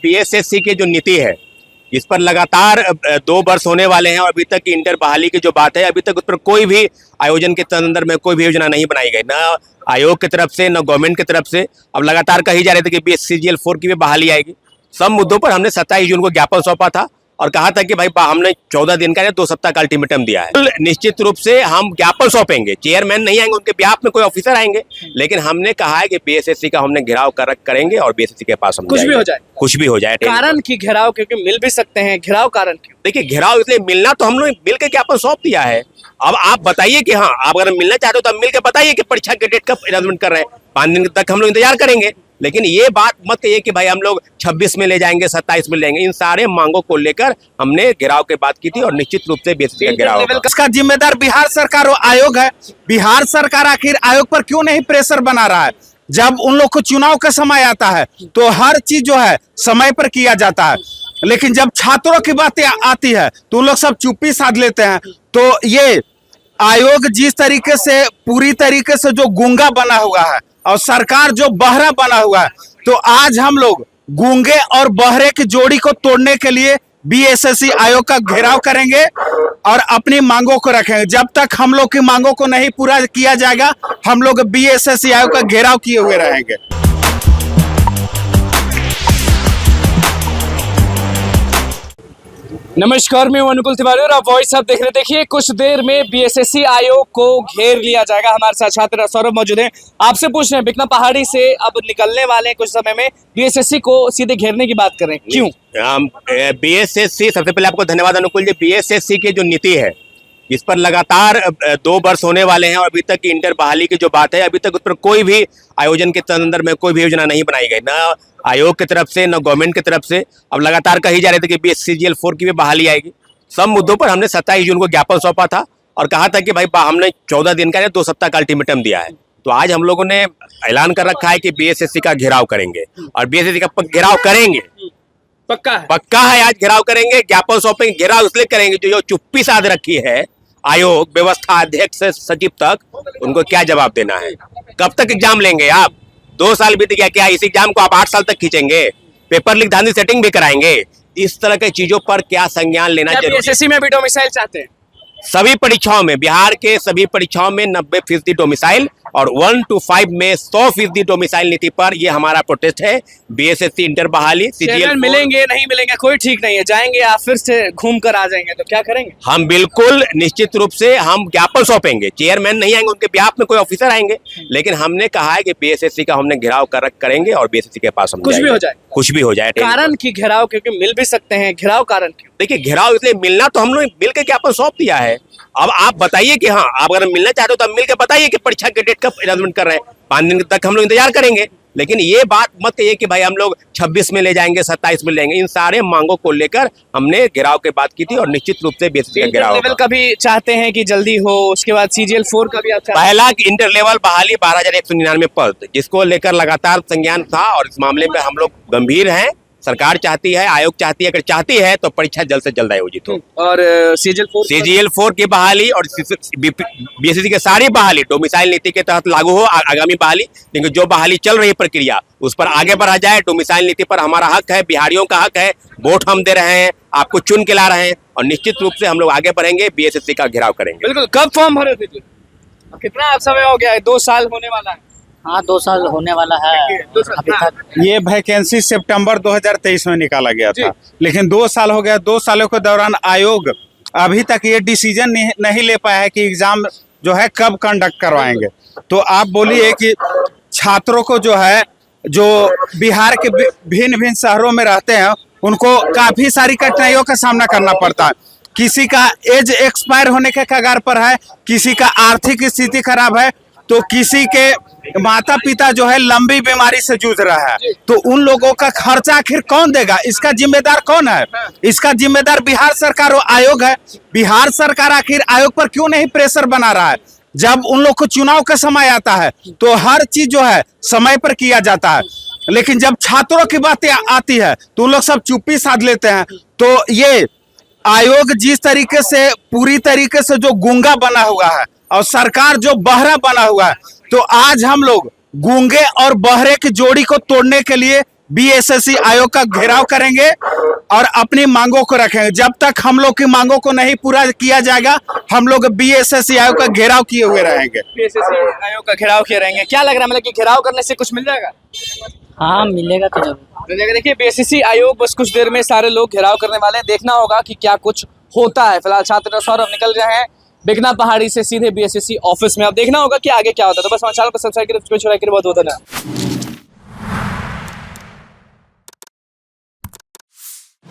BSSC की जो नीति है इस पर लगातार 2 वर्ष होने वाले हैं और अभी तक इंटर बहाली की जो बात है अभी तक उस पर कोई भी आयोजन के संदर्भ में कोई भी योजना नहीं बनाई गई, ना आयोग की तरफ से न गवर्नमेंट की तरफ से। अब लगातार कही जा रही थी कि बीएससीजीएल 4 की भी बहाली आएगी। सब मुद्दों पर हमने 27 जून को ज्ञापन सौंपा था और कहा था कि भाई हमने 14 दिन का 2 सप्ताह का अल्टीमेटम दिया है। निश्चित रूप से हम ज्ञापन सौंपेंगे, चेयरमैन नहीं आएंगे, उनके बिहाफ में कोई ऑफिसर आएंगे, लेकिन हमने कहा है कि बीएसएससी का हमने घेराव करेंगे और बीएसएससी के पास हम कुछ भी हो जाए, कुछ भी हो जाए। कारण की घेराव, क्योंकि मिल भी सकते हैं, घेराव कारण क्यों? देखिए, घेराव इसलिए मिलना तो हम लोग मिल के ज्ञापन सौंप दिया है। अब आप बताइए कि हाँ, आप अगर मिलना चाहते हो तो मिल के बताइए कि परीक्षा के डेट कब अनाउंसमेंट कर रहे हैं। 5 दिन तक हम लोग इंतजार करेंगे, लेकिन ये बात मत कहिए कि भाई हम लोग 26 में ले जाएंगे, 27 में ले जाएंगे। इन सारे मांगों को लेकर हमने घेराव की बात की थी और निश्चित रूप से बीएसएससी का घेराव होगा। इसका जिम्मेदार बिहार सरकार और आयोग है। बिहार सरकार आखिर आयोग पर क्यों नहीं प्रेशर बना रहा है? जब उन लोग को चुनाव का समय आता है तो हर चीज जो है समय पर किया जाता है, लेकिन जब छात्रों की बातें आती है तो उन लोग सब चुप्पी साध लेते हैं। तो ये आयोग जिस तरीके से पूरी तरीके से जो गूंगा बना हुआ है और सरकार जो बहरा बना हुआ है, तो आज हम लोग गूंगे और बहरे की जोड़ी को तोड़ने के लिए बीएसएससी आयोग का घेराव करेंगे और अपनी मांगों को रखेंगे। जब तक हम लोग की मांगों को नहीं पूरा किया जाएगा, हम लोग बीएसएससी आयोग का घेराव किए हुए रहेंगे। नमस्कार, मैं अनुकुल तिवारी और आप वॉइस आप देख रहे। देखिए, कुछ देर में बीएसएससी आयोग को घेर लिया जाएगा। हमारे साथ छात्र सौरभ मौजूद हैं। आपसे पूछ रहे हैं, बिकना पहाड़ी से अब निकलने वाले कुछ समय में बीएसएससी को सीधे घेरने की बात कर रहे हैं, क्यों? बीएसएससी, सबसे पहले आपको धन्यवाद अनुकुल जी। बीएसएससी की जो नीति है इस पर लगातार 2 वर्ष होने वाले हैं और अभी तक इंटर बहाली की जो बात है अभी तक उस पर कोई भी आयोजन के संदर्भ में कोई भी योजना नहीं बनाई गई, ना आयोग की तरफ से न गवर्नमेंट की तरफ से। अब लगातार कही जा रही थी कि बीएससीजीएल 4 की भी बहाली आएगी। सब मुद्दों पर हमने 27 जून को ज्ञापन सौंपा था और कहा था कि भाई हमने 14 दिन का 2 सप्ताह का अल्टीमेटम दिया है। तो आज हम लोगों ने ऐलान कर रखा है कि बीएसएससी का घेराव करेंगे और बीएसएससी का घेराव करेंगे। पक्का है, आज घेराव करेंगे, ज्ञापन सौंपेंगे। घेराव इसलिए करेंगे जो चुप्पी साध रखी है आयोग, व्यवस्था अध्यक्ष से सचिव तक, उनको क्या जवाब देना है? कब तक एग्जाम लेंगे आप? 2 साल बीत गया, क्या इस एग्जाम को आप 8 साल तक खींचेंगे? पेपर लीक धांधली सेटिंग भी कराएंगे? इस तरह की चीजों पर क्या संज्ञान लेना चाहिए? बीएसएससी में भी डोमिसाइल चाहते हैं? सभी परीक्षाओं में, बिहार के सभी परीक्षाओं में 90% डोमिसाइल और 1 to 5 में 100% डोमिसाइल नीति पर ये हमारा प्रोटेस्ट है। बीएसएससी इंटर बहाली सीजीएल मिलेंगे नहीं मिलेंगे कोई ठीक नहीं है, जाएंगे आप फिर से घूम कर आ जाएंगे, तो क्या करेंगे? हम बिल्कुल निश्चित रूप से हम ज्ञापन सौंपेंगे। चेयरमैन नहीं आएंगे, उनके बिहाफ में कोई ऑफिसर आएंगे, लेकिन हमने कहा है कि बीएसएससी का हमने घेराव करेंगे और बीएसएससी के पास हम कुछ भी हो जाए, कुछ भी हो जाए। कारण की घेराव, क्योंकि मिल भी सकते हैं, घेराव कारण क्यों? देखिए, घेराव इसलिए मिलना तो हम लोग मिल के ज्ञापन सौंप दिया है। अब आप बताइए कि हाँ, आप अगर मिलना चाहते हो तो मिल के बताइए कि परीक्षा के डेट कब अनाउंसमेंट कर रहे हैं। 5 दिन तक हम लोग इंतजार करेंगे, लेकिन ये बात मत कहिए कि भाई हम लोग 26 में ले जाएंगे, 27 में ले जाएंगे। इन सारे मांगों को लेकर हमने घेराव की बात की थी और निश्चित रूप से बीएसएससी का घेराव लेवल का भी चाहते हैं कि जल्दी हो, उसके बाद सीजीएल 4 का भी आप चाहते हैं? पहला इंटर लेवल बहाली 12,199 पद, जिसको लेकर लगातार संज्ञान था और इस मामले में हम लोग गंभीर हैं। सरकार चाहती है, आयोग चाहती है, अगर चाहती है तो परीक्षा जल्द से जल्द आयोजित हो। और सीजीएल 4 की बहाली और बीएसएससी की सारी बहाली डोमिसाइल नीति के तहत लागू हो, आगामी बहाली। लेकिन जो बहाली चल रही प्रक्रिया उस पर आगे बढ़ा जाए। डोमिसाइल नीति पर हमारा हक है, बिहारियों का हक है, वोट हम दे रहे हैं, आपको चुन के ला रहे हैं और निश्चित रूप से हम लोग आगे बढ़ेंगे, बीएसएससी का घेराव करेंगे। बिल्कुल। कब फॉर्म भरे थे? कितना समय हो गया है? 2 साल होने वाला है। हाँ, 2 साल होने वाला है अभी तक। ये वैकेंसी सितंबर 2023 में निकाला गया था, लेकिन 2 साल हो गया। 2 सालों के दौरान आयोग अभी तक ये डिसीजन नहीं ले पाया है कि एग्जाम जो है कब कंडक्ट करवाएंगे। तो आप बोलिए कि छात्रों को जो है, जो बिहार के भिन्न भिन्न शहरों में रहते हैं, उनको काफी सारी कठिनाइयों का सामना करना पड़ता है। किसी का एज एक्सपायर होने के कगार पर है, किसी का आर्थिक स्थिति खराब है, तो किसी के माता पिता जो है लंबी बीमारी से जूझ रहा है। तो उन लोगों का खर्चा आखिर कौन देगा? इसका जिम्मेदार कौन है? इसका जिम्मेदार बिहार सरकार और आयोग है। बिहार सरकार आखिर आयोग पर क्यों नहीं प्रेशर बना रहा है? जब उन लोग को चुनाव का समय आता है तो हर चीज जो है समय पर किया जाता है, लेकिन जब छात्रों की बातें आती है तो उन लोग सब चुप्पी साध लेते हैं। तो ये आयोग जिस तरीके से पूरी तरीके से जो गूंगा बना हुआ है और सरकार जो बहरा बना हुआ है, तो आज हम लोग गूंगे और बहरे की जोड़ी को तोड़ने के लिए बीएसएससी आयोग का घेराव करेंगे और अपनी मांगों को रखेंगे। जब तक हम लोग की मांगों को नहीं पूरा किया जाएगा, हम लोग बीएसएससी आयोग का घेराव किए हुए रहेंगे। बीएसएससी आयोग का घेराव किए रहेंगे। क्या लग रहा है, मतलब कि घेराव करने से कुछ मिल जाएगा? हाँ मिलेगा तो जरूर। देखिए बीएसएससी आयोग बस कुछ देर में सारे लोग घेराव करने वाले हैं, देखना होगा कि क्या कुछ होता है। फिलहाल छात्र सौरभ निकल रहे हैं बिकना पहाड़ी से सीधे बीएसएससी ऑफिस में। अब देखना होगा कि आगे क्या होता है। तो बस हमारे चैनल को सब्सक्राइब करें, बहुत बहुत धन्यवाद।